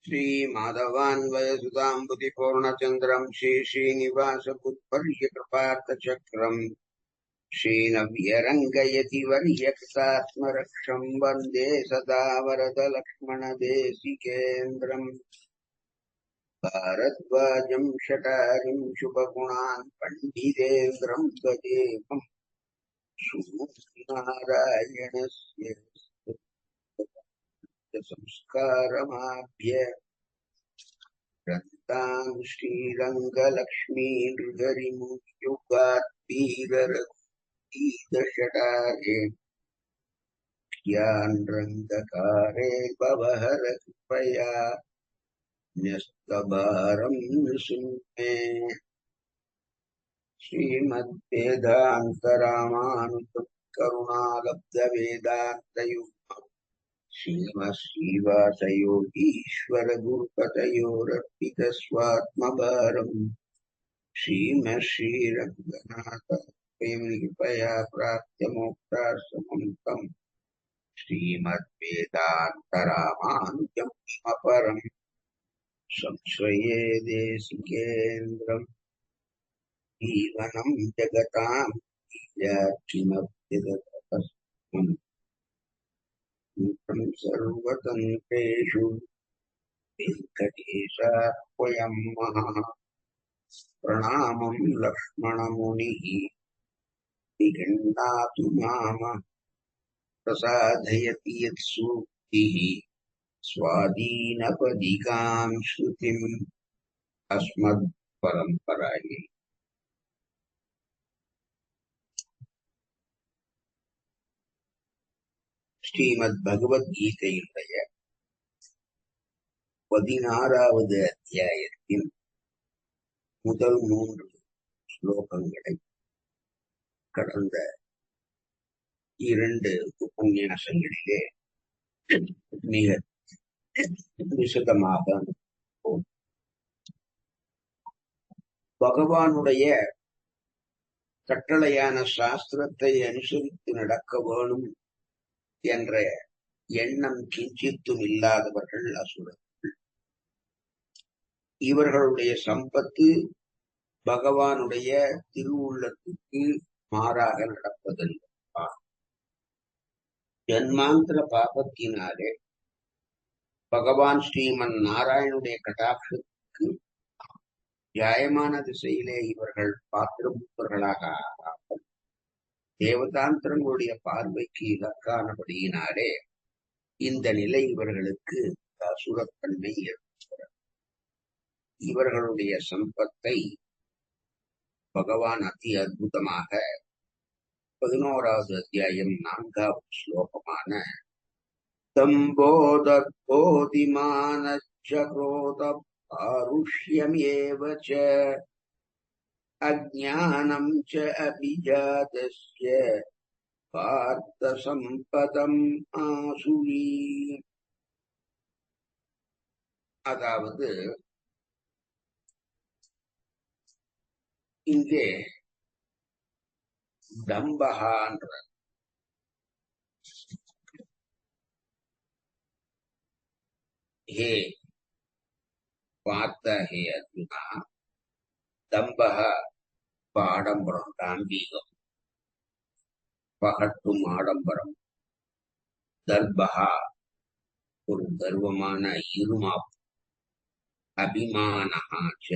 श्रीमाधवान्वयसुताम्बुधिपूर्णचन्द्रम् श्रीश्रीनिवासपुत्पर्यकृपार्थचक्रम् श्रीनव्यरङ्गयतिवर्यकृतात्मरक्षम् वन्दे सदा वरदलक्ष्मणदेशिकेन्द्रम् भारद्वाजम् शठारिम् शुभगुणान् पण्डितेन्द्रम् गजेमम् सूर्यनारायणस्य संस्कारमाभ्य रन्ताम् श्रीरङ्गलक्ष्मीर्हरिमुयुगात्पीररघुतीदशटारे ज्ञान रङ्गकारे भवहर कृपया न्यस्तभारम् नृसिंहे श्रीमद्वेदान्तरामानुजकरुणालब्धवेदान्तयुग्मम् श्रीमश्रीवासयोगीश्वरगुरुपतयोरर्पितस्वात्मभारम् श्रीमश्रीरङ्गनाथ कृपया प्राप्तमोक्षार्थमम् तम् श्रीमद्वेदान्तरामानुजम् अपरम् संश्रये देशिकेन्द्रम् जीवनम् जगताम् याचिमभ्यगतम् सर्वतन्त्रेषु वेङ्कटेशाह्वयम् महः प्रणामम् लक्ष्मणमुनिः निगण्णातु माम प्रसादयति यत्सूक्तिः स्वाधीनपदिकाम् श्रुतिम् अस्मत्परम्परायै ஸ்ரீமத்பகவத்கீதையினுடைய 16வது அத்தியாயத்தின் முதல் 3 ஸ்லோகங்களை கடந்த 2 உபன்யாசங்களிலே மிக விசதமாக பகவானுடைய கட்டளையான சாஸ்திரத்தை அனுசரித்து நடக்க வேணும் என்ற எண்ணம் கிஞ்சித்தும் இல்லாதவர்கள் அசுரர்கள். இவர்களுடைய சம்பத்து பகவானுடைய திருவுள்ளத்துக்கு மாறாக நடப்பதல்ல. ஜன்மாந்திர பாபத்தினாலே பகவான் ஸ்ரீமன் நாராயணுடைய கடாட்சத்துக்கு நியாயமான திசையிலே இவர்கள் பாத்திரமுத்தர்களாக ஆகாமல் தேவதாந்திரங்களுடைய பார்வைக்கு இலக்கானபடியினாலே இந்த நிலை இவர்களுக்கு அசுரத்தன்மை ஏற்படுகிறது. இவர்களுடைய சம்பத்தை பகவான் அதி அற்புதமாக 11வது அத்தியாயம் 4வது ஸ்லோகமான தம்போதத்போதிமானச்ச பாருஷ்யமேவ ச அஜ்ஞானம் ச அபிஜாதஸ்ய பார்த்த சம்பதம் ஆசுரி. அதாவது இங்கே தம்பகான்ற ஹே பார்த்த ஹே அர்ஜுனா, தம்பக ஆடம்பரம், தாம்பீகம், பகட்டும் ஆடம்பரம், தர்பகா ஒரு கர்வமான இருமாப்பு, அபிமானஹாச்ச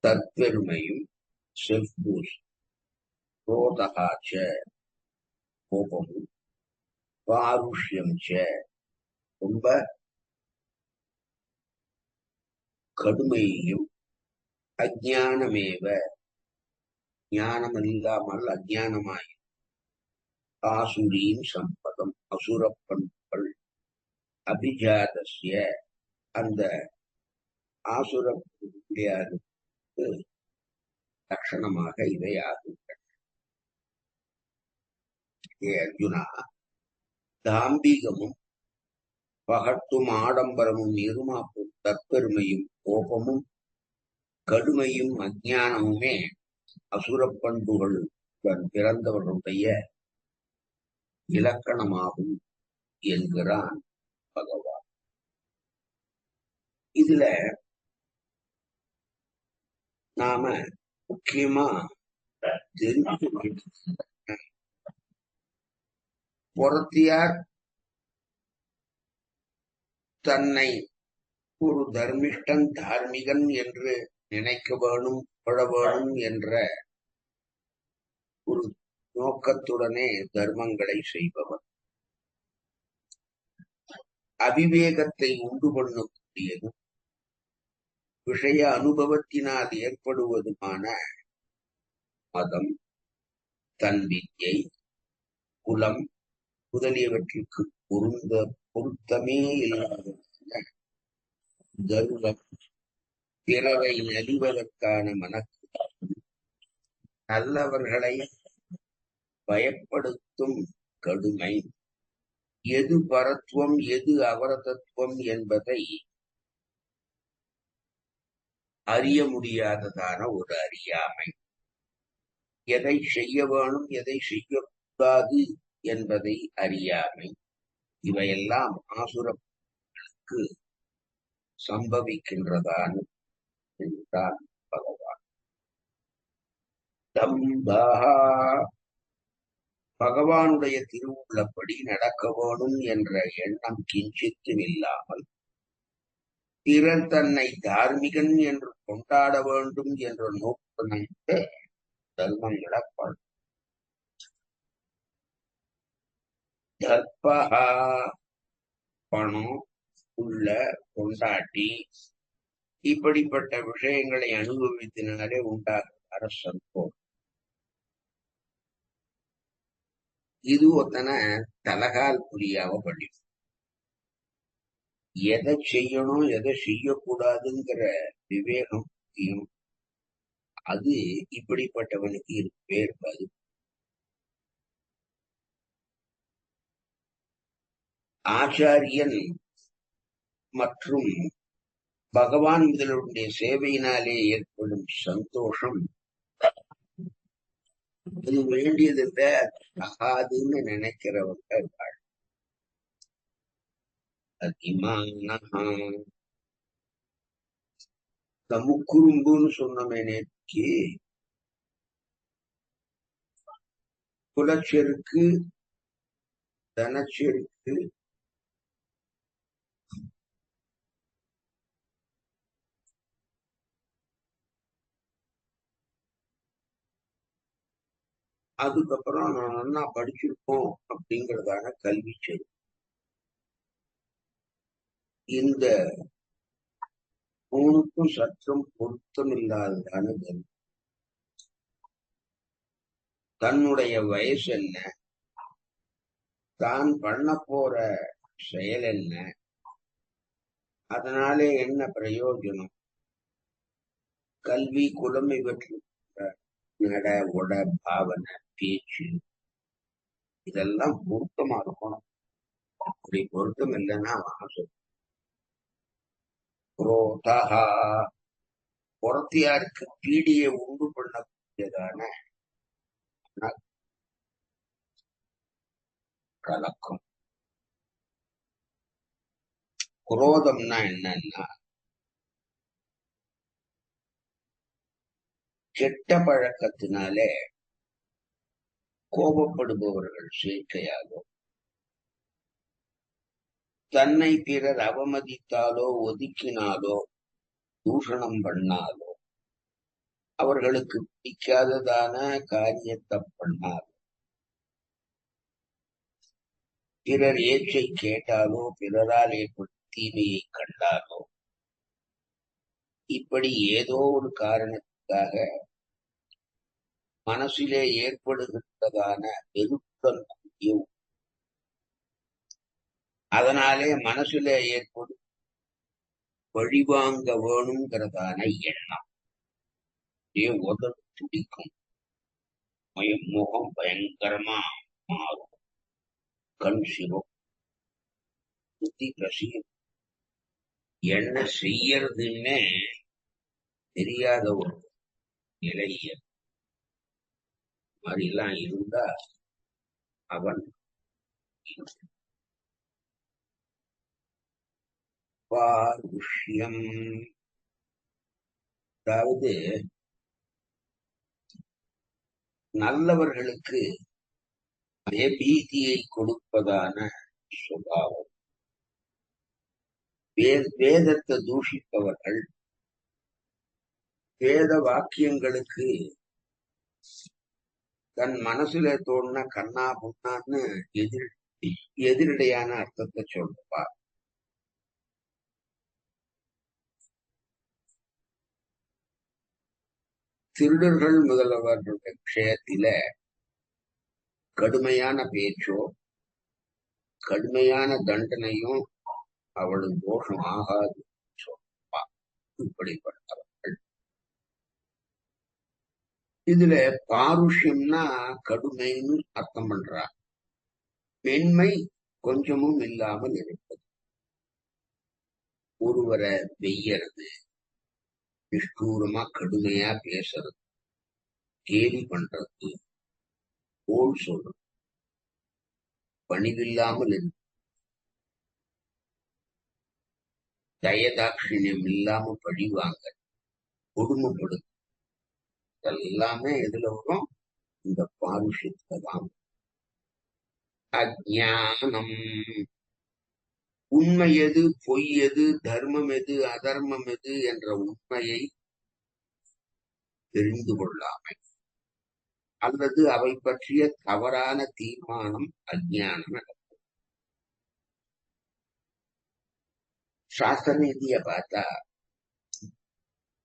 தற்பெருமையும் செல்பூரி, குரோதகாச்ச கோபமும், பாருஷ்யம் ச ரொம்ப கடுமையும், அஜ்ஞானமேவ ஞானமில்லாமல் அஜ்ஞானமாய், ஆசுரீம் சம்பதம் அசுரப்பண்புகள், அபிஜாதஸ்ய அந்த ஆசுரப்பண்புக்கு லட்சணமாக இவை ஆகுங்கள். ஏ அர்ஜுனா, தாம்பீகமும் பகட்டும் ஆடம்பரமும் இருமாப்பும் தற்பெருமையும் கோபமும் கடுமையும் அஞ்ஞானமுமே அசுரப்பண்புகள் பிறந்தவர்களுடைய இலக்கணமாகும் என்கிறான் பகவான். இதுல நாம முக்கியமா தெரிஞ்சுக்க வேண்டியது, புறத்தியார் தன்னை ஒரு தர்மிஷ்டன் தார்மிகன் என்று நினைக்க வேணும், புகழ வேணும் என்ற ஒரு நோக்கத்துடனே தர்மங்களை செய்பவர். அவிவேகத்தை உண்டு பண்ணக்கூடியது, விஷய அனுபவத்தினால் ஏற்படுவதுமான மதம், தன்வித்யை, குலம் முதலியவற்றிற்கு பொருத்தமே இல்லாத கர்வம், பிறரை நலிவதற்கான மனக்கு, நல்லவர்களை பயப்படுத்தும் கடுமை, எது பரத்துவம் எது அவரதத்துவம் என்பதை அறிய முடியாததான ஒரு அறியாமை, எதை செய்ய வேணும் எதை செய்யக்கூடாது என்பதை அறியாமை, இவையெல்லாம் ஆசுரக்கு சம்பவிக்கின்றதான் என்றான் பகவான். தம்பஹா, பகவானுடைய திருவுள்ளப்படி நடக்க வேணும் என்ற எண்ணம் கிஞ்சித்தும் இல்லாமல், பிறர் தன்னை தார்மிகன் என்று கொண்டாட வேண்டும் என்ற நோக்கத்தை தர்மங்களை பணம். தர்பஹா, பணம், உள்ள, கொண்டாட்டி, இப்படிப்பட்ட விஷயங்களை அனுபவித்தினாலே உண்டாகிற சந்தோஷம். இது ஒத்தனை தலகால் புரியாம படிக்கும். எதை செய்யணும் எதை செய்யக்கூடாதுங்கிற விவேகம் அது இப்படிப்பட்டவனுக்கு இருக்கவே இருக்காது. ஆச்சாரியன் மற்றும் பகவான் முதலுடைய சேவையினாலே ஏற்படும் சந்தோஷம் அது வேண்டியதில்ல, ஆகாதுன்னு நினைக்கிறவங்க இருக்காள். முக்குறும்புன்னு சொன்னமே நேற்று, குலச்செருக்கு, தனச்செருக்கு, அதுக்கப்புறம் நான் நல்லா படிச்சிருக்கோம் அப்படிங்கறதான கல்வி செருக்கு. இந்த மூணுக்கும் சற்றும் பொருத்தம் இல்லாததான கல்வி. தன்னுடைய வயசு என்ன, தான் பண்ண போற செயல் என்ன, அதனாலே என்ன பிரயோஜனம், கல்வி குலம் இவற்று நட உட பாவனை பேச்சு இதெல்லாம் பொருத்தமா இருக்கணும். அப்படி பொருத்தம் இல்லைன்னா புரோதஹா, புறத்தியாருக்கு பீடியை உண்டு பண்ணக்கூடியதான கலக்கம். குரோதம்னா என்னன்னா, கெட்ட பழக்கத்தினாலே கோபப்படுபவர்கள் சேர்க்கையாகும். தன்னை பிறர் அவமதித்தாலோ ஒதுக்கினாலோ தூஷணம் பண்ணாலோ அவர்களுக்கு பிடிக்காததான காரியத்தை பண்ணாலோ, பிறர் ஏற்றை கேட்டாலோ பிறரால் ஏற்படும் தீமையை கண்டாலோ, இப்படி ஏதோ ஒரு காரணத்துக்காக மனசிலே ஏற்படுகின்றதான வெறுப்புடன் கூடிய, அதனாலே மனசிலே ஏற்படும் வழிவாங்க வேணுங்கிறதான எண்ணம் உதவு துடிக்கும், முகம் பயங்கரமா மாறும், கண் சிவம், புத்தி கசியும், என்ன செய்யறதுன்னே தெரியாத ஒரு நிலைய மாதிரிலாம் இருந்தா அவன் பாருஷ்யம், அதாவது நல்லவர்களுக்கு பீதியை கொடுப்பதான சுபாவம். வேதத்தை தூஷிப்பவர்கள் வேத வாக்கியங்களுக்கு தன் மனசுல தோணுன கண்ணா புண்ணான்னு எதிரடையான அர்த்தத்தை சொல்லுவார். திருடர்கள் முதல்வர்களுடைய விஷயத்தில கடுமையான பேச்சோ கடுமையான தண்டனையும் அவளுக்கு தோஷம் ஆகாது சொல்லுவார். இப்படிப்பட்டவர்கள். இதுல பாருஷ்யம்னா கடுமைன்னு அர்த்தம் பண்றார். பெண்மை கொஞ்சமும் இல்லாமல் இருப்பது, ஒருவரை வெய்யறது, நிஷ்டூரமா கடுமையா பேசுறது, கேலி பண்றது, போல் சொல்றது, பணிவில்லாமல் இருக்கு, தயதாட்சியம் இல்லாம பழிவாங்க, கொடுமைப்படுது, இதெல்லாமே எதுல வரும்? இந்த பாருஷ்யத்துல தான். அஜானம், உண்மை எது பொய் எது தர்மம் எது அதர்மம் எது என்ற உண்மையை தெரிந்து கொள்ளாமை அல்லது அவை பற்றிய தவறான தீர்மானம் அஜ்ஞானம். சாஸ்திர ரீதிய பார்த்தா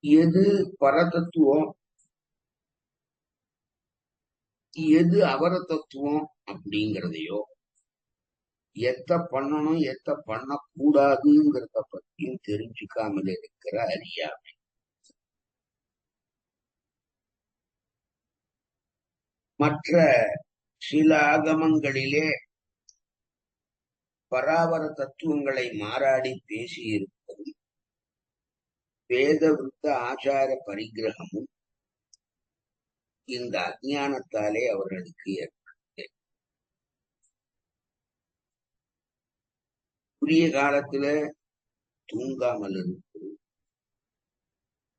எது பரதத்துவம் எது அவர தத்துவம் அப்படிங்கிறதையோ, எத்த பண்ணணும் எத்த பண்ணக்கூடாதுங்கிறத பற்றியும் தெரிஞ்சுக்காமல் இருக்கிற அறியாமை. மற்ற சில ஆகமங்களிலே பராவர தத்துவங்களை மாறாடி பேசியிருப்பதும் வேத விருத்த ஆச்சார பரிகிரகமும் இந்த அஜ்ஞானத்தாலே அவர்களுக்கு ஏற்பட்டது. உரிய காலத்துல தூங்காமல் இருப்பது,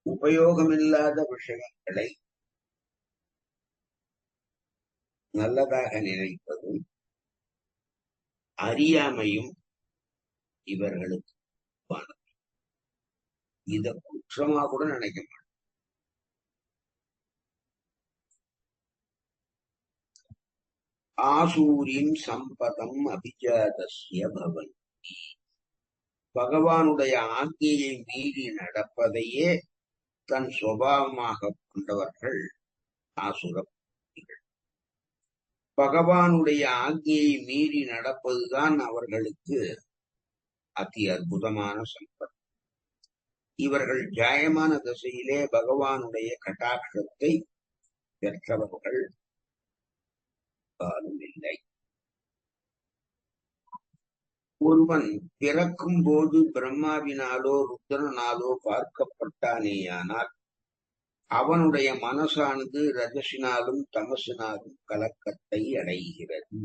உபயோகமில்லாத விஷயங்களை நல்லதாக நினைப்பதும் அறியாமையும் இவர்களுக்கு இத குற்றமா கூட நினைக்க மாட்டாங்க. ஆசூரின் சம்பதம் அபிஜாதஸ்ய பவந்தி, பகவானுடைய ஆజ్ఞையை மீறி நடப்பதையே தன் சுபாவமாக கொண்டவர்கள் ஆசுரம். பகவானுடைய ஆజ్ఞையை மீறி நடப்பதுதான் அவர்களுக்கு அதி அற்புதமான சம்பத். இவர்கள் ஜாயமான திசையிலே பகவானுடைய கட்டாட்சத்தை பெற்றவர்கள் காலும் இல்லை. ஒருவன் பிறக்கும் போது பிரம்மாவினாலோ ருத்ரனாலோ பார்க்கப்பட்டானேயானால் அவனுடைய மனசானது ரஜசினாலும் தமசினாலும் கலக்கத்தை அடைகிறது.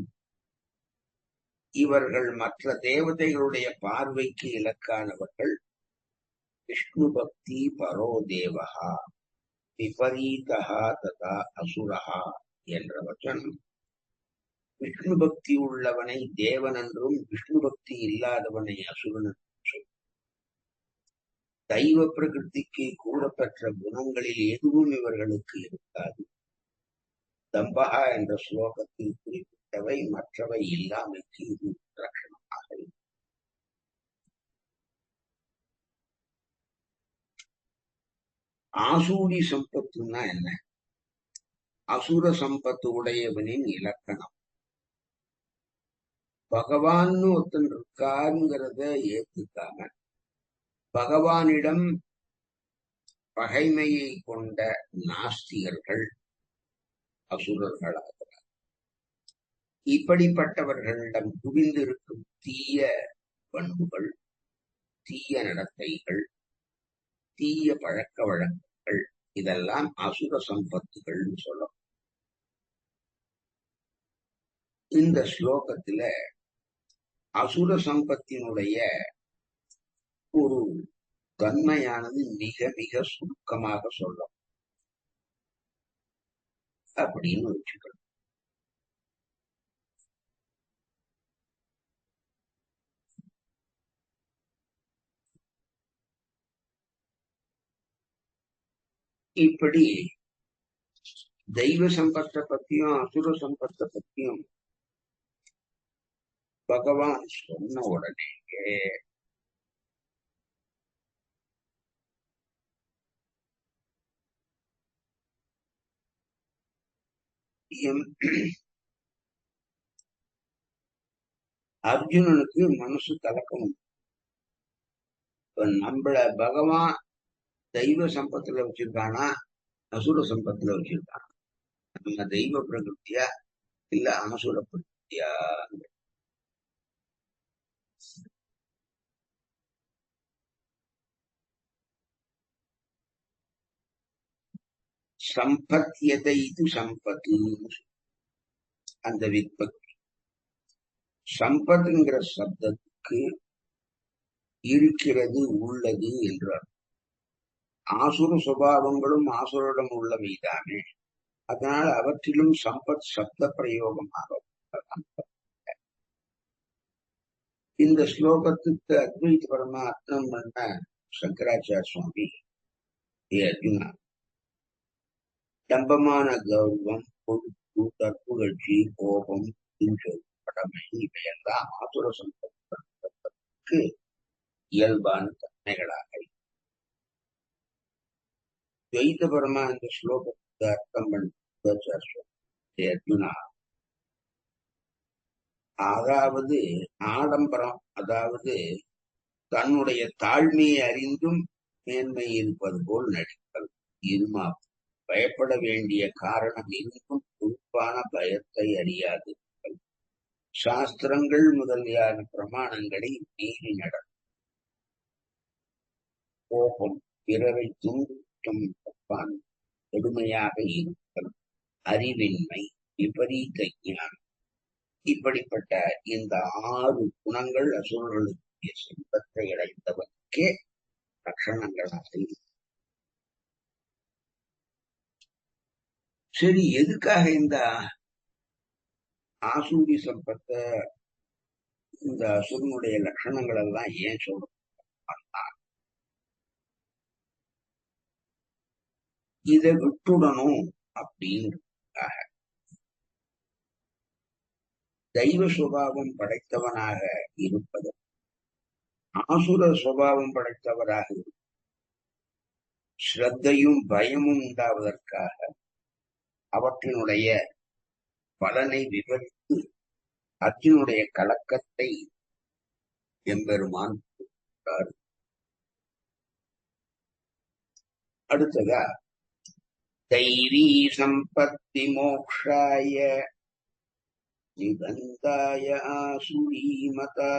இவர்கள் மற்ற தேவதைகளுடைய பார்வைக்கு இலக்கானவர்கள். விஷ்ணு பக்தி பரோ தேவஹா விபரீதஹா ததா அசுரஹா என்ற வச்சனம் விஷ்ணு பக்தி உள்ளவனை தேவன் என்றும் விஷ்ணு பக்தி இல்லாதவனை அசுரன் என்றும். தெய்வ பிரகிருதிக்கு கூறப்பெற்ற குணங்களில் எதுவும் இவர்களுக்கு இருக்காது. தம்பகா என்ற ஸ்லோகத்தில் குறிப்பிட்டவை மற்றவை இல்லாமைக்கு இது லட்சணமாக. ஆசூரி சம்பத்துன்னா என்ன? அசுர சம்பத்து உடையவனின் இலக்கணம் பகவான் ஒருத்தன் இருக்காருங்கிறத ஏத்துக்காம பகவானிடம் பகைமையை கொண்ட நாஸ்திகர்கள் அசுரர்களாகிறார். இப்படிப்பட்டவர்களிடம் குவிந்திருக்கும் தீய பண்புகள், தீய நடத்தைகள், தீய பழக்க வழக்கங்கள் இதெல்லாம் அசுர சம்பத்துகள் சொல்லும். இந்த ஸ்லோகத்துல அசுர சம்பத்தினுடைய ஒரு தன்மையானது மிக மிக சுருக்கமாக சொல்லும் அப்படின்னு வச்சுக்கணும். இப்படி தெய்வ சம்பத்தை பத்தியும் அசுர சம்பத்தை பத்தியும் பகவான் சொன்ன உடனேயே அர்ஜுனனுக்கு மனசு கலக்கம். இப்ப நம்மள பகவான் தெய்வ சம்பத்துல வச்சிருக்கானா அசுர சம்பத்துல வச்சிருக்கானா? நம்ம தெய்வ பிரகிருத்தியா இல்ல அசுர பிரகிருத்தியா? சம்பத்தியதை இது சம்பத்து. அந்த விற்பத்தி சம்பத்துங்கிற சப்தத்துக்கு இருக்கிறது உள்ளது என்றார். ஆசுர சுபாவங்களும் ஆசுரிடம் உள்ளவைதானே. அதனால் அவற்றிலும் சம்பத் சப்த பிரயோகமாக இந்த ஸ்லோகத்துக்கு அத்வைத பரமா அர்த்தம் பண்ண சங்கராச்சாரிய சுவாமி, ஏ அர்ஜுனா, டம்பமான கௌரவம், பொறுப்பு, தற்புகழ்ச்சி, கோபம், படமை இவையெல்லாம் ஆசுர சம்பத்துக்கு இயல்பான தன்மைகளாக துவைத பரமா இந்த ஸ்லோகத்துக்கு அர்த்தம் பண்ண அர்ஜுனா, அதாவது ஆடம்பரம், அதாவது தன்னுடைய தாழ்மையை அறிந்தும் மேன்மை இருப்பது போல் நடித்தல், இருமா பயப்பட வேண்டிய காரணம் இருந்தும் பொறுப்பான பயத்தை அறியாது, சாஸ்திரங்கள் முதலியான பிரமாணங்களை மீறி நடக்கும், கோபம், பிறரை துன்புறுத்தும் தப்பான் கொடுமையாக இருத்தல், அறிவின்மை, விபரீத ஞானம், இப்படிப்பட்ட இந்த 6 குணங்கள் அசுரர்களுக்கு செல்வத்தை அடைந்தவனுக்கே லட்சணங்களாக. சரி, எதுக்காக இந்த ஆசூரி சம்பத்தை, இந்த அசுரனுடைய லட்சணங்கள் எல்லாம் ஏன் சொல்லணும்? இதை விட்டுடணும் அப்படின்னு தெய்வ சுபாவம் படைத்தவனாக இருப்பது ஆசுர சுபாவம் படைத்தவராக ஸ்ரத்தையும் பயமும் உண்டாவதற்காக அவற்றினுடைய பலனை விவரித்து அர்ஜுனுடைய கலக்கத்தை எம்பெருமான். அடுத்ததா, தைவீ சம்பத்தி மோக்ஷாய நிபந்தாய ஆசுரீமதா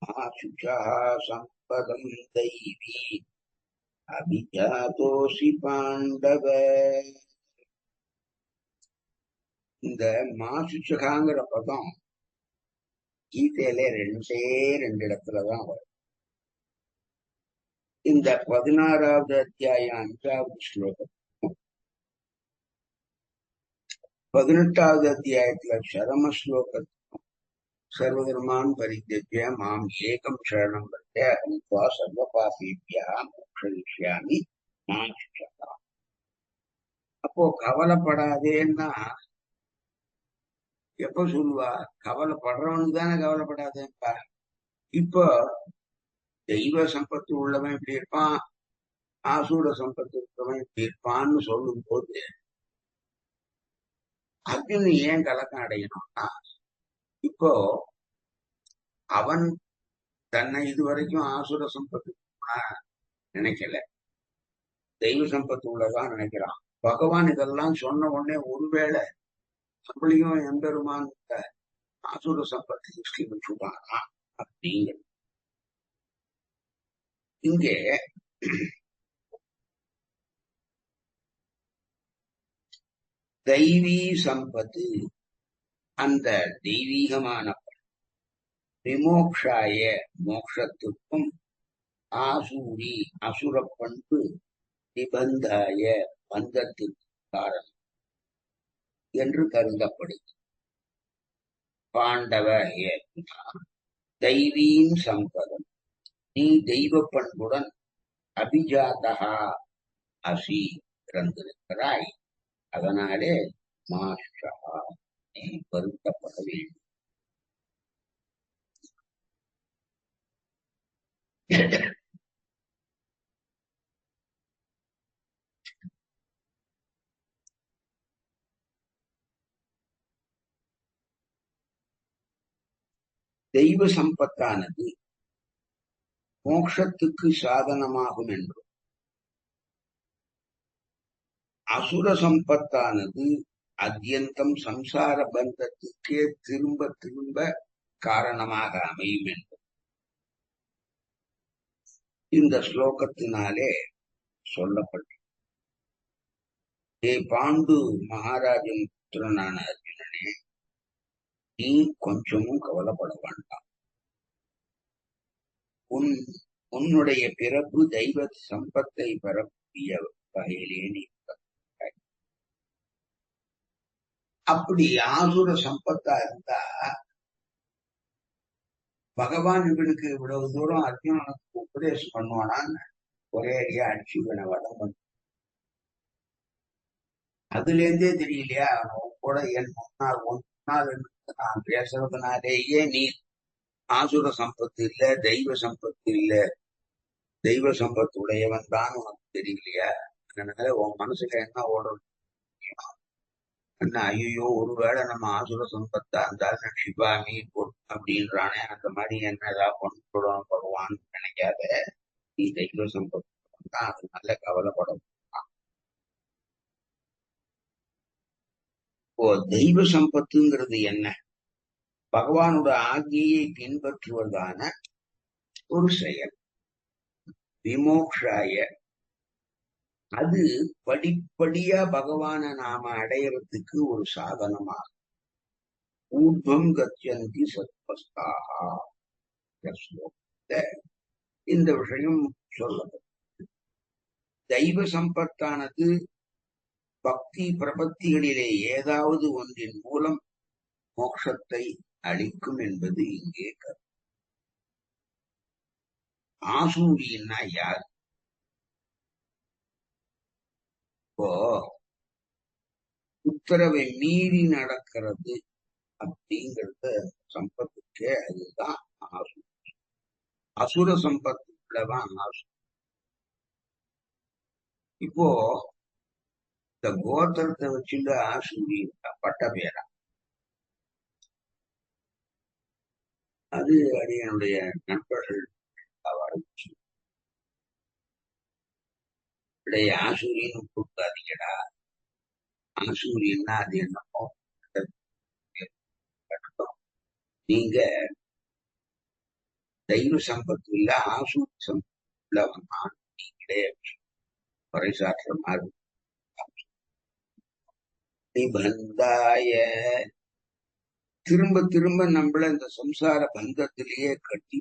ஆசுஷா சம்பதம் தைவீ அபிஜாதோசி பாண்டவ. இந்த மாசுச்சகாங்கிற பதம் கீதையில 2 இடத்துலதான் வரும். இந்த 16வது அத்தியாயம் 5வது ஸ்லோகம், 18வது அத்தியாயத்துல சரம ஸ்லோகத்துக்கும் சர்வதர்மான் பரித்யஜ்ய மாம் ஏகம் சரணம் வர்த்த அஹம்த்வா சர்வ பாபேபியா மோக்ஷயிஷ்யாமி மா சுச்சகா. அப்போ கவலைப்படாதேன்னா எப்ப சொல்லுவா? கவலைப்படுறவனுக்கு தானே கவலைப்படாதேப்பா. இப்போ தெய்வ சம்பத்து உள்ளவன் இப்படி இருப்பான், ஆசூர சம்பத்து இருக்கிறவன் இப்படி இருப்பான்னு சொல்லும் போது அர்ஜுனன் ஏன் கலக்கம் அடையணும்னா, இப்போ அவன் தன்னை இதுவரைக்கும் ஆசுர சம்பத்து நினைக்கல, தெய்வ சம்பத்து உள்ளதான் நினைக்கிறான். பகவான் இதெல்லாம் சொன்ன உடனே ஒருவேளை நம்மளையும் எம்பெருமான் ஆசுர சம்பத்து திருஷ்டி வச்சுட்டானா அப்படிங்கிற. இங்கே தெய்வீ சம்பத்து, அந்த தெய்வீகமான விமோக்ஷாய மோக்ஷத்துக்கும் ஆசூரி அசுர பண்பு நிபந்தாய பந்தத்திற்கு காரணம் என்று கருதப்படுகிறது. பாண்டவ ஏன்னா தெய்வீம் சம்பதம், நீ தெய்வ பண்புடன் அபிஜாதகா அசி பிறந்திருக்கிறாய். அதனாலே மாஷா நீ வருத்தப்பட வேண்டும். தெய்வ சம்பத்தானது மோட்சத்துக்கு சாதனமாகும் என்றும், அசுர சம்பத்தானது அத்தியந்தம் சம்சார பந்தத்துக்கே திரும்ப திரும்ப காரணமாக அமையும் என்றும் இந்த ஸ்லோகத்தினாலே சொல்லப்பட்டு, ஏ பாண்டு மகாராஜன் புத்திரனான அர்ஜுனனே, நீ கொஞ்சமும் கவலைப்பட வேண்டாம். உன்னுடைய பிறப்பு தெய்வ சம்பத்தை பெறக்கூடிய வகையிலே நீ பிறந்தாய். அப்படி ஆசுர சம்பத்தா இருந்தா பகவான் இவனுக்கு இவ்வளவு தூரம் அர்ஜுனனுக்கு உபதேசம் பண்ணுவானான்னு ஒரே அடியா அடிச்சு வடம். அதுல இருந்தே தெரியலையா, அவன் கூட என் முன்னால் நான் பேசுறதுனாலேயே நீ ஆசுர சம்பத்து இல்ல, தெய்வ சம்பத்து இல்ல, தெய்வ சம்பத்து உடையவன் தான் உனக்கு தெரியலையா? அதனால உன் மனசுல என்ன ஓடும்? என்ன, ஐயோ ஒருவேளை நம்ம ஆசுர சம்பத்தா இருந்தாலும் சிவாமி அப்படின்றானே, அந்த மாதிரி என்ன ஏதாவது கொண்டுடணும் பகவான் நினைக்காத. நீ தெய்வ சம்பத்து தான், அது நல்ல கவலைப்படும். இப்போ தெய்வ சம்பத்துங்கிறது என்ன? பகவானோட ஆக்ஞையை பின்பற்றுவதான ஒரு செயல். விமோக்ஷாய, அது படிப்படியா பகவான நாம அடையறதுக்கு ஒரு சாதனமாகும். ஊர்வம் கச்சந்தி சத்வஸ்தாகா, இந்த விஷயம் சொல்லப்படும். தெய்வ சம்பத்தானது பக்தி பிரபத்திகளிலே ஏதாவது ஒன்றின் மூலம் மோட்சத்தை அளிக்கும் என்பது இங்கே கருத்து. ஆசூரின்னா யார்? இப்போ உத்தரவை மீறி நடக்கிறது அப்படிங்கிறத சம்பத்துக்கே அதுதான் ஆசூரி. அசுர சம்பத்து உள்ளவன் ஆசூரி. இப்போ இந்த கோத்திரத்தை வச்சுட்டு ஆசூரி பட்ட பேரா, அது என்னுடைய நண்பர்கள் ஆசூரின்னு கூப்பிடாதீங்கடா. ஆசூரியன்னா அது என்னமோ நீங்க தெய்வ சம்பத்து இல்ல, ஆசூரி சம்பத்து உள்ளவன் நீங்களே பறைசாற்ற மாதிரி. நிபந்தாய, திரும்ப திரும்ப நம்மள இந்த சம்சார பந்தத்திலேயே கட்டி,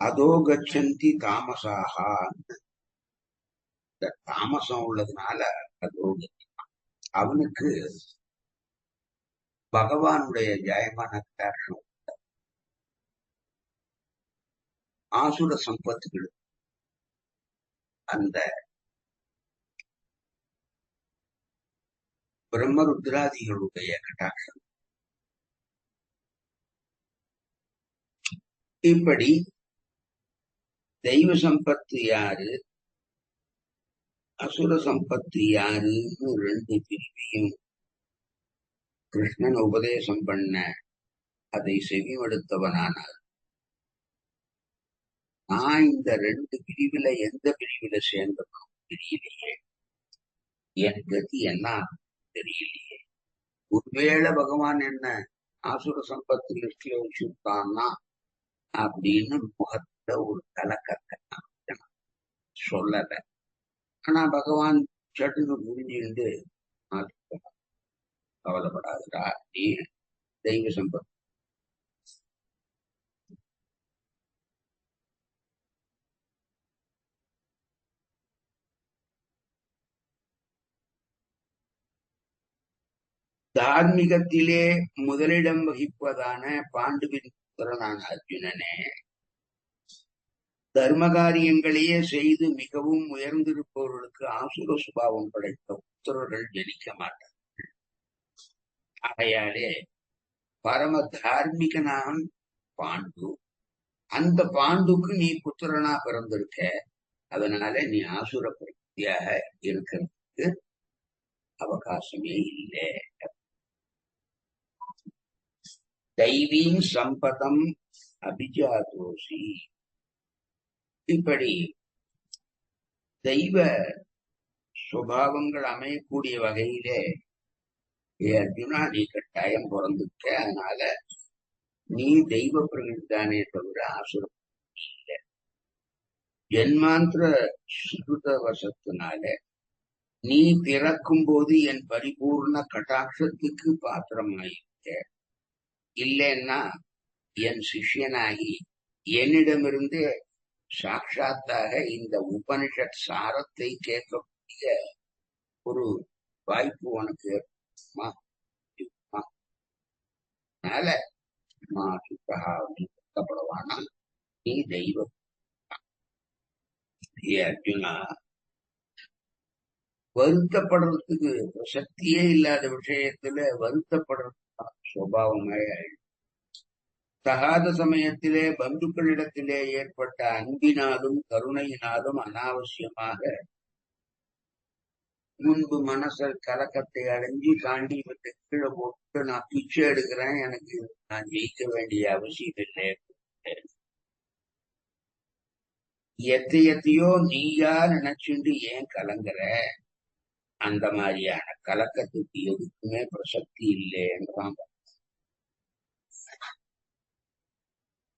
அதோ கச்சந்தி தாமசாகா, இந்த தாமசம் உள்ளதுனால அதோ அவனுக்கு பகவானுடைய ஜெயமான கட்டாட்சம். ஆசுர சம்பத்துகள் அந்த பிரம்மருத்ராதிகளுடைய கட்டாட்சம். இப்படி தெய்வ சம்பத்து யாரு, அசுர சம்பத்து யாருன்னு ரெண்டு பிரிவையும் கிருஷ்ணன் உபதேசம் பண்ண அதை செவிமடுத்தவனானார். நான் இந்த ரெண்டு பிரிவுல எந்த பிரிவுல சேர்ந்தனும் தெரியலையே, என் கதி என்ன தெரியலையே. ஒருவேளை பகவான் என்ன ஆசுர சம்பத்து லிஸ்ட்ல வச்சுட்டான்னா அப்படின்னு முகத்துல ஒரு கலக்கத்தை சொல்லல. ஆனா பகவான் சட்டுன்னு புரிஞ்சுட்டு கவலைப்படாதடா, நீ தெய்வ சம்பத்து தார்மீகத்திலே முதலிடம் வகிப்பதான பாண்டுவின் புத்திரனான அர்ஜுனனே, தர்ம காரியங்களையே செய்து மிகவும் உயர்ந்திருப்பவர்களுக்கு ஆசுர சுபாவம் படைத்த புத்திரர்கள் ஜனிக்க மாட்டார். ஆகையாலே பரம தார்மீகனான் பாண்டு. அந்த பாண்டுக்கு நீ புத்திரனா பிறந்திருக்க. அதனால நீ ஆசுர பிரக்தியாக இருக்கிறதுக்கு அவகாசமே இல்லை. தெய்வீம் சம்பதம் அபிஜாதோசி. இப்படி தெய்வ சுபாவங்கள் அமையக்கூடிய வகையிலே அர்ஜுனா நீ கட்டாயம் பிறந்துக்க. அதனால நீ தெய்வ பிரகிருத்தானே தவிர ஆசுரம் இல்லை. ஜென்மாந்திர சுருத வசத்தினால நீ பிறக்கும் போது என் பரிபூர்ண கட்டாட்சத்துக்கு பாத்திரமாயிருக்க. இல்லைன்னா என் சிஷ்யனாகி என்னிடமிருந்து சாட்சாத்தாக இந்த உபனிஷத் சாரத்தை கேட்கக்கூடிய ஒரு வாய்ப்பு உனக்கு ஏற்படுமா? அதனால கஷ்டப்படுவானா? நீ தெய்வம். அர்ஜுனா, வருத்தப்படுறதுக்கு சக்தியே இல்லாத விஷயத்துல வருத்தப்படுறது சுபாவமே. தகாத சமயத்திலே பந்துக்களிடத்திலே ஏற்பட்ட அன்பினாலும் கருணையினாலும் அனாவசியமாக முன்பு மனசல் கலக்கத்தை அடைஞ்சு காண்டி விட்டு கீழே போட்டு நான் பிச்சை எடுக்கிறேன், எனக்கு நான் ஜெயிக்க வேண்டிய அவசியம் இல்லை. எத்தையோ நீயா நினைச்சுண்டு ஏன் கலங்குற? அந்த மாதிரியான கலக்கத்துக்கு எதுக்குமே பிரசக்தி இல்லைன்றான்.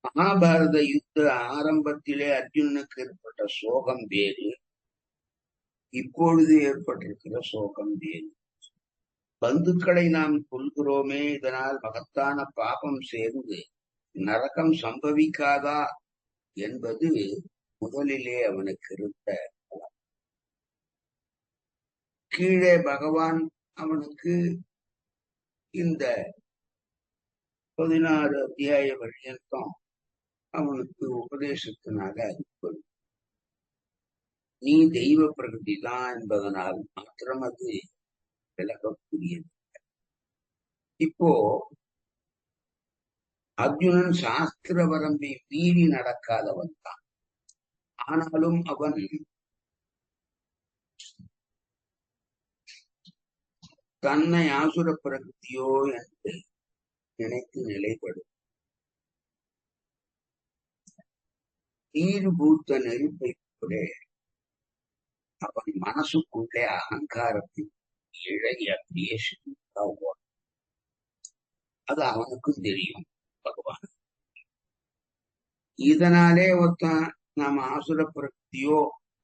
மகாபாரத யுத்த ஆரம்பத்திலே அர்ஜுனனுக்கு ஏற்பட்ட சோகம் வேறு, இப்பொழுது ஏற்பட்டிருக்கிற சோகம் வேறு. பந்துக்களை நாம் கொள்கிறோமே, இதனால் மகத்தான பாபம் சேர்ந்து நரகம் சம்பவிக்காதா என்பது முதலிலே அவனுக்கு இருந்த. கீழே பகவான் அவனுக்கு இந்த 16 அத்தியாய பர்யந்தம் அவனுக்கு உபதேசத்தினால அனுப்பது. நீ தெய்வ பிரகிருதி தான் என்பதனால் மாத்திரம் அது விலகக்கூடியது. இப்போ அர்ஜுனன் சாஸ்திர வரம்பை மீறி நடக்காதவன் தான். ஆனாலும் அவன் தன்னை ஆசுர பிரகிருத்தியோ என்று நினைத்து நிலைப்படும். நீர் பூத்த நெருப்பை கூட அவன் மனசுக்குள்ளே அகங்காரத்தின் இழகி அப்படியே ஓடும். அது அவனுக்கும் தெரியும் பகவான். இதனாலே ஒருத்தன் நாம ஆசுர பிரகிருத்தியோ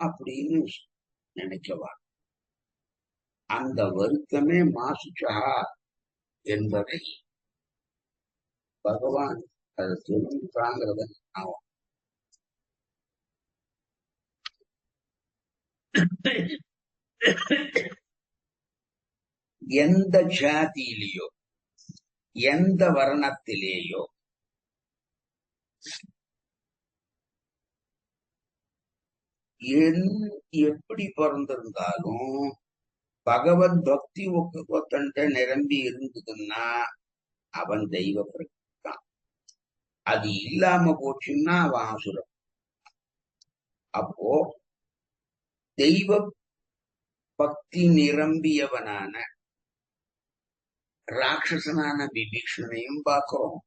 அப்படின்னு நினைக்கவா? அந்த வருத்தமே மாசுச்சா என்பதை பகவான் அதை தெரிஞ்சுக்காங்கிறத ஆகும். எந்த ஜாதியிலேயோ எந்த வர்ணத்திலேயோ எப்படி பிறந்திருந்தாலும் பகவத் பக்தி ஒத்தன்ட்ட நிரம்பி இருந்ததுன்னா அவன் தெய்வ பிரகிருத்தான். அது இல்லாம போச்சுன்னா அவன் ஆசுரம். அப்போ தெய்வ பக்தி நிரம்பியவனான ராட்சசனான விபீஷணையும் பார்க்கிறோம்.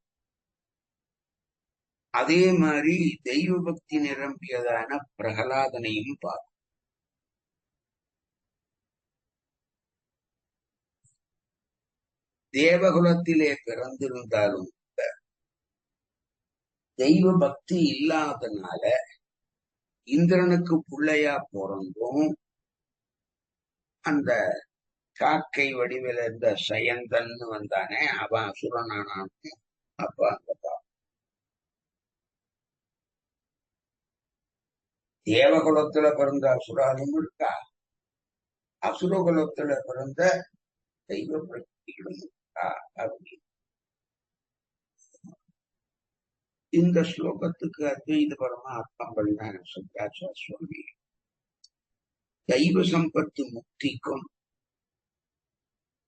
அதே மாதிரி தெய்வ பக்தி நிரம்பியதான பிரகலாதனையும் பார்க்கிறோம். தேவகுலத்திலே பிறந்திருந்தாலும் தெய்வ பக்தி இல்லாதனால இந்திரனுக்கு பிள்ளையா பிறந்தும் அந்த காக்கை வடிவில் இருந்த சயந்தன்னு வந்தானே, அவன் அசுரனானான். அப்ப அந்த தேவகுலத்துல பிறந்த அசுராலும் இருக்கா, அசுரகுலத்துல பிறந்த தெய்வ பிரக்திகளும் அப்படி இந்த ஸ்லோகத்துக்கு அத்வைத பரமா அர்த்தம் பண்ண சத்யாச்சார சுவாமி தெய்வ சம்பத்து முக்திக்கும்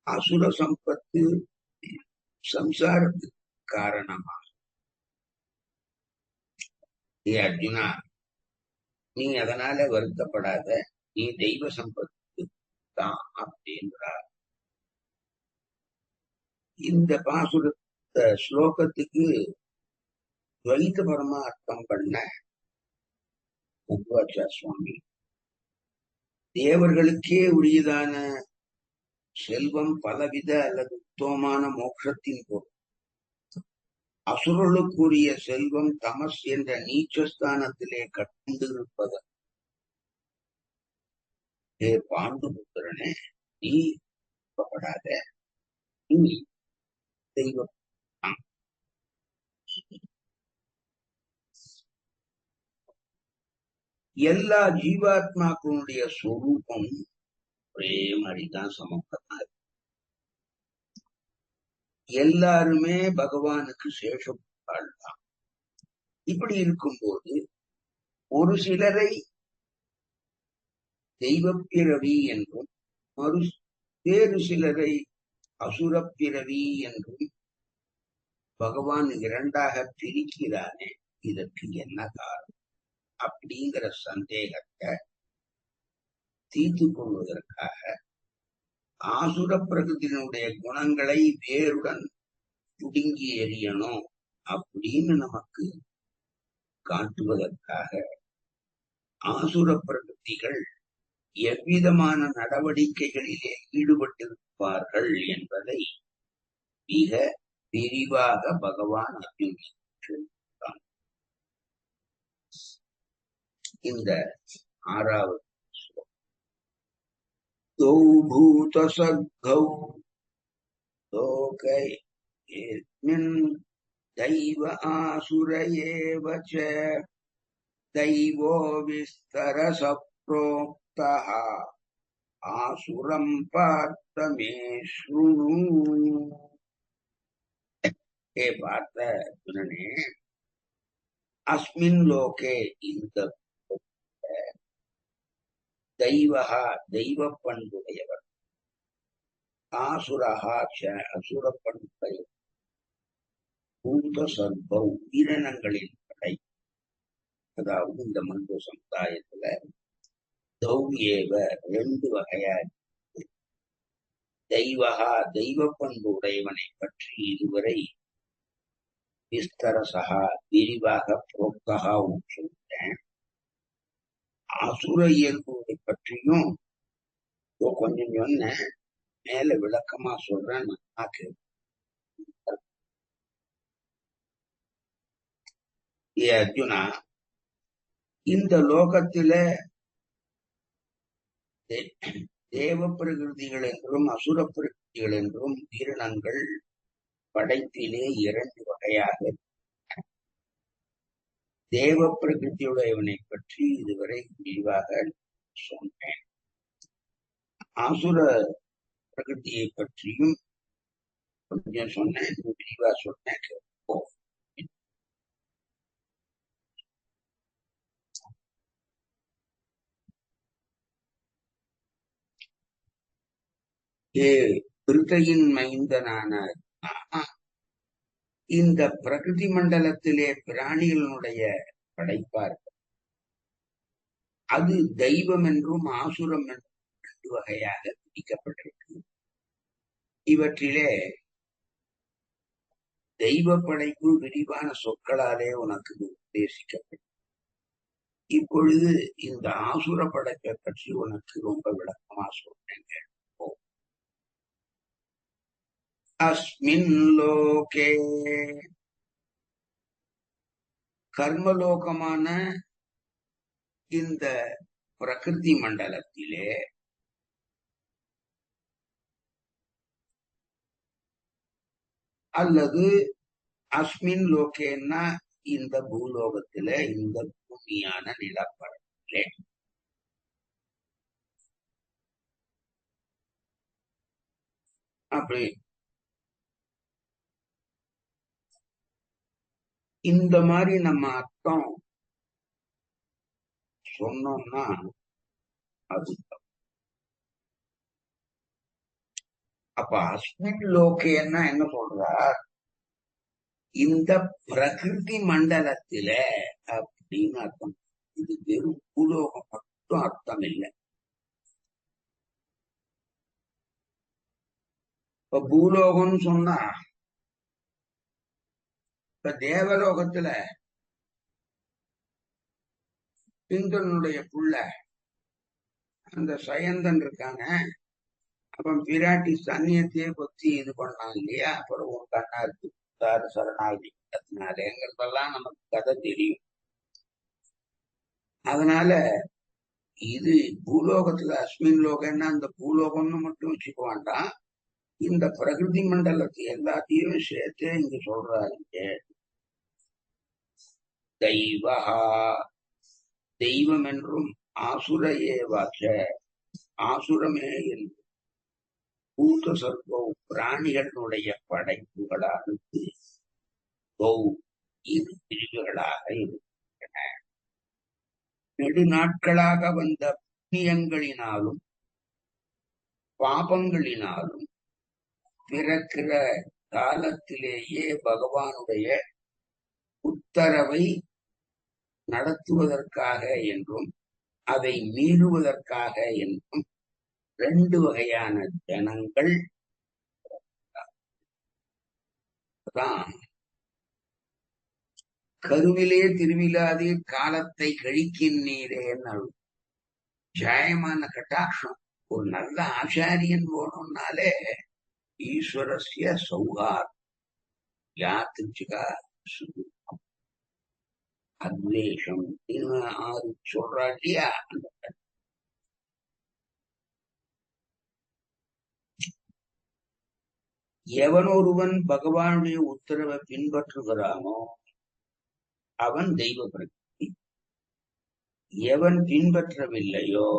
அசுர சம்பத்து சம்சாரத்துக்கு காரணமா. ஏ அர்ஜுனா, நீ அதனால வருத்தப்படாத, நீ தெய்வ சம்பத்து தான் அப்படின்றார். இந்த பாசுர ஸ்லோகத்துக்கு துவைத பரமார்த்தம் பண்ண மத்வாச்சார சுவாமி தேவர்களுக்கே உரியதான செல்வம் பலவித அல்லது உத்தமமான மோட்சத்தின் பொருள், அசுரர்களுக்குரிய செல்வம் தமஸ் என்ற நீச்சஸ்தானத்திலே கட்டுண்டிருப்பது. ஏ பாண்டுபுத்திரனே, நீ படாத, நீ தெய்வம். எல்லா ஜீவாத்மாக்களுடைய சொரூபம் ஒரே மாதிரிதான், சமப்பதான். எல்லாருமே பகவானுக்கு சேஷப்பாள் தான். இப்படி இருக்கும்போது ஒரு சிலரை தெய்வப்பிறவி என்றும் வேறு சிலரை அசுரப்பிறவி என்றும் பகவான் இரண்டாக பிரிக்கிறானே, இதற்கு என்ன காரணம் அப்படிங்கிற சந்தேகத்தை தீர்த்து கொள்வதற்காக ஆசுர பிரகிருதியினுடைய குணங்களை வேருடன் துடுங்கி எறியணும் அப்படின்னு நமக்கு காட்டுவதற்காக ஆசுர பிரகிருதிகள் எவ்விதமான நடவடிக்கைகளிலே ஈடுபட்டிருப்பார்கள் என்பதை மிக விரிவாக பகவான் அறிவிக்கிறான். இந்த ஆறாவது பூத சர்கௌ லோகேஸ்மின் தெய்வ ஆசுர ஏவ ச தெய்வோ விஸ்தரஸ ப்ரோக்தஹ ஆசுரம் பார்த்த மே ஸ்ருணு. ஏ பார்த்த அர்ஜுனனே, அஸ்மின் லோகே இந்த தெய்வஹா தெய்வ பண்புடையவர், ஆசுரஹா அசுர பண்புடையவர், பூத சர்பௌ உயிரினங்களின் படை, அதாவது இந்த மனித சமுதாயத்துல தௌஏவ ரெண்டு வகையா தெய்வஹா தெய்வ பண்பு உடையவனை பற்றி இதுவரை விஸ்தரசகா விரிவாக புரோக்தகா சொல்லிட்டேன். அசுர இயல்புகளை பற்றியும் கொஞ்சம் சொன்னேன், மேல விளக்கமா சொல்றேன். ஏ அர்ஜுனா, இந்த லோகத்தில தேவ பிரகிருதிகள் என்றும் அசுர பிரகிருதிகள் என்றும் உயிரினங்கள் படைப்பிலே இரண்டு வகையாக. தேவ பிரகிருதியுடையவனை பற்றி இதுவரை விரிவாக சொன்னேன். ஆசுர பிரகிருதியை பற்றியும் கொஞ்சம் சொன்னேன், விரிவா சொன்னேன். திருத்தையின் மைந்தனான இந்த பிரகிருதி மண்டலத்திலே பிராணிகளுடைய படைப்பார்கள், அது தெய்வம் என்றும் ஆசுரம் என்றும் ரெண்டு வகையாக பிரிக்கப்பட்டிருக்கு. இவற்றிலே தெய்வ படைப்பு விரிவான சொற்களாலே உனக்கு உத்தேசிக்கப்படும். இப்பொழுது இந்த ஆசுர படைப்பை பற்றி உனக்கு ரொம்ப விளக்கமா சொல்றேங்க. அஸ்மின் லோகே, கர்மலோகமான இந்த பிரகிருதி மண்டலத்திலே அல்லது அஸ்மின் லோகேன்னா இந்த பூலோகத்தில, இந்த பூமியான நிலப்பரப்பிலே அப்படி இந்த மாதிரி நம்ம அர்த்தம் சொன்னோம்னா அது அப்ப அஸ்மின் லோகேன்னா என்ன சொல்றா, இந்த பிரகிருதி மண்டலத்தில அப்படின்னு அர்த்தம். இது வெறும் பூலோகம் மட்டும் அர்த்தம் இல்லை. இப்ப பூலோகம்னு சொன்னா இப்ப தேவலோகத்துல இந்திரனுடைய புள்ள அந்த சயந்தன் இருக்காங்க. அப்ப பிராட்டி சன்னியத்தையே கொத்தி இது பண்ணான் இல்லையா, அப்புறம் உன் கண்ணா இருக்கு சரணாகி அதனாலங்கிறதெல்லாம் நமக்கு கதை தெரியும். அதனால இது பூலோகத்துல அஸ்மின் லோகம்னா அந்த பூலோகம்னு மட்டும் வச்சுக்க வேண்டாம், இந்த பிரகிருதி மண்டலத்தை எல்லாத்தையும் சேர்த்து இங்க சொல்றாங்க. தெய்வா தெய்வம் என்றும் ஆசுர ஏவாச்ச ஆசுரமே என்று பூத சர்வோ பிராணிகளுடைய படைப்புகளானது இரு பிரிவுகளாக இருக்கின்றன. நெடுநாட்களாக வந்த புண்ணியங்களினாலும் பாபங்களினாலும் பிறக்கிற காலத்திலேயே பகவானுடைய உத்தரவை நடத்துவதற்காக என்றும் அதை மீறுவதற்காக என்றும் ரெண்டு வகையான ஜனங்கள் தான். கருவிலே திருவிழாதீர் காலத்தை கழிக்கின்றீரே அருள். ஜாயமான கட்டாட்சம். ஒரு நல்ல ஆச்சாரியன் போனோம்னாலே ஈஸ்வரஸ்ய சௌகார் யாத்திரிச்சுகா அத்வேஷம் சொல்றா இல்லையா. எவனொருவன் பகவானுடைய உத்தரவை பின்பற்றுகிறானோ அவன் தெய்வ பிரகிருதி, எவன் பின்பற்றவில்லையோ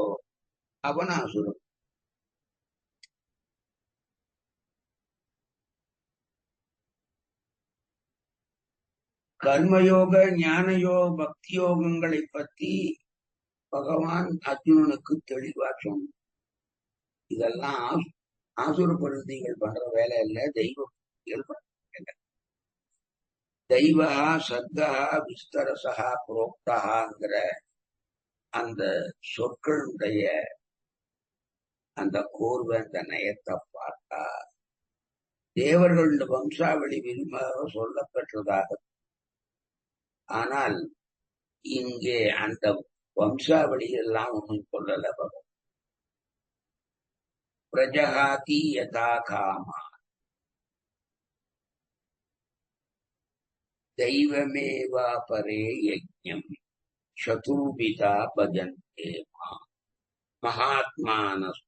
அவன் அசுரன். கர்மயோக ஞானயோக பக்தி யோகங்களை பத்தி பகவான் அர்ஜுனனுக்கு தெளிவா சொன்னான். இதெல்லாம் ஆசுர பிரகிருதிகள் பண்ற வேலை இல்ல, தெய்வ பிரகிருதிகள் பண்ற வேலை. தெய்வா சத்தா விஸ்தரசா புரோக்தாங்கிற அந்த சொற்களுடைய அந்த கோர்வை அந்த நயத்தை பார்த்தா தேவர்களுடைய வம்சாவளி விரிவாக சொல்லப்பெற்றதாக. ஆனால் இங்கே அந்த வம்சாவளி எல்லாம் ஒன்றும் சொல்லல. பகவான் பிரஜகாதி யதா காமா தெய்வமேவா பரே யஜ்ஞம் சதுர்விதா பஜந்தே மகாத்மானம்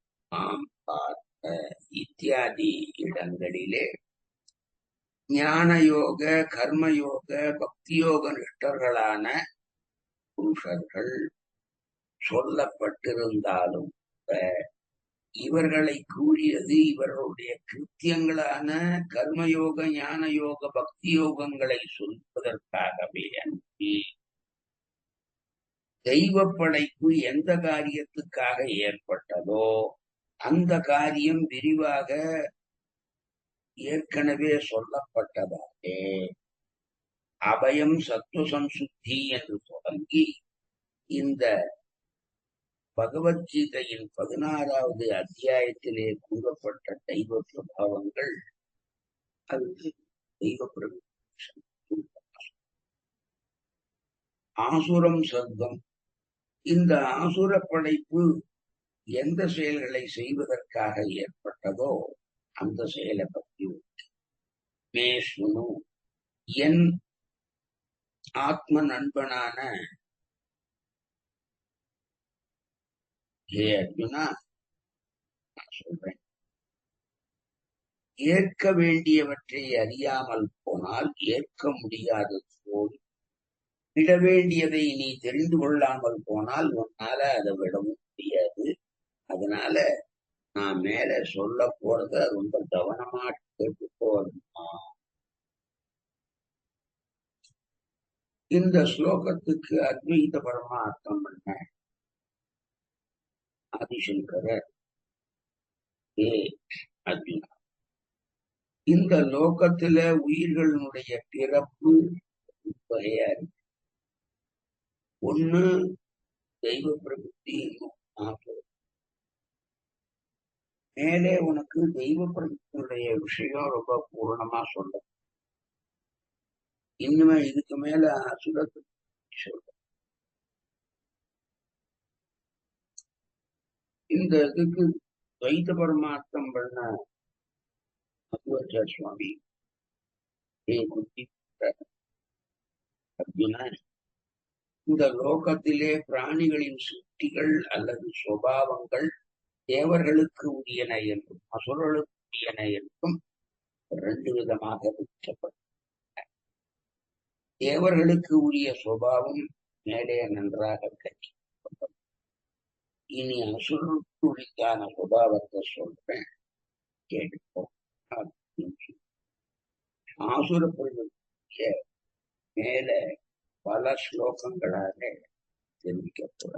பார்த்த இத்தியாதி இடங்களிலே ஞானயோக கர்மயோக பக்தியோக நிஷ்டர்களான புருஷர்கள் சொல்லப்பட்டிருந்தாலும் இவர்களை கூறியது இவர்களுடைய கிருத்தியங்களான கர்மயோக ஞான யோக பக்தி யோகங்களை சொல்வதற்காகவே அன்றி தெய்வ படைப்பு எந்த காரியத்துக்காக ஏற்பட்டதோ அந்த காரியம் விரிவாக ஏற்கனவே சொல்லப்பட்டதாகவே அபயம் சத்துவசம்சுத்தி என்று தொடங்கி இந்த பகவத்கீதையின் 16வது அத்தியாயத்திலே கூறப்பட்ட தெய்வ பிரபாவங்கள் அது தெய்வ ஆசுரம் சர்வம். இந்த ஆசுர படைப்பு எந்த செயல்களை செய்வதற்காக ஏற்பட்டதோ அந்த செயலை பற்றி மேசுனு என் ஆத்ம நண்பனான ஹே அர்ஜுனா நான் சொல்றேன், ஏற்க வேண்டியவற்றை அறியாமல் போனால் ஏற்க முடியாதது போல் விட வேண்டியதை நீ தெரிந்து கொள்ளாமல் போனால் உன்னால அதை விடவும் முடியாது. அதனால நான் மேல சொல்ல போறத ரொம்ப கவனமா கேட்டு போகணுமா. இந்த ஸ்லோகத்துக்கு அத்வைத பரமார்த்தம் பண்ண ஆதிசங்கரர், ஏ அர்ஜுனா, இந்த லோகத்துல உயிர்களுடைய பிறப்பு வகையா இருக்கு. ஒண்ணு தெய்வ பிரபுத்தி, மேலே உனக்கு தெய்வ பிரபுத்தினுடைய விஷயம் ரொம்ப பூர்ணமா சொல்ல, இன்னுமே இதுக்கு மேல அசுரத்தை சொல்ற. இந்த இதுக்கு துவைத பரமார்த்தம் பண்ண அத்வைத சுவாமி ஏ குத்தி அர்ஜுன, இந்த லோகத்திலே பிராணிகளின் சுட்டிகள் அல்லது சுபாவங்கள் தேவர்களுக்கு உரியன என்றும் அசுரர்களுக்கு உரியன என்றும் இரண்டு விதமாக பிரிக்கப்படும். தேவர்களுக்கு உரிய சுபாவம் மேலே நன்றாக கற்பிக்கப்பட்டது. இனி அசுரருக்கு உரித்தான சுபாவத்தை சொல்றேன், கேட்டுப்போம். ஆசுர பிரபுத்திய மேல பல ஸ்லோகங்களாக தெரிவிக்கப்பட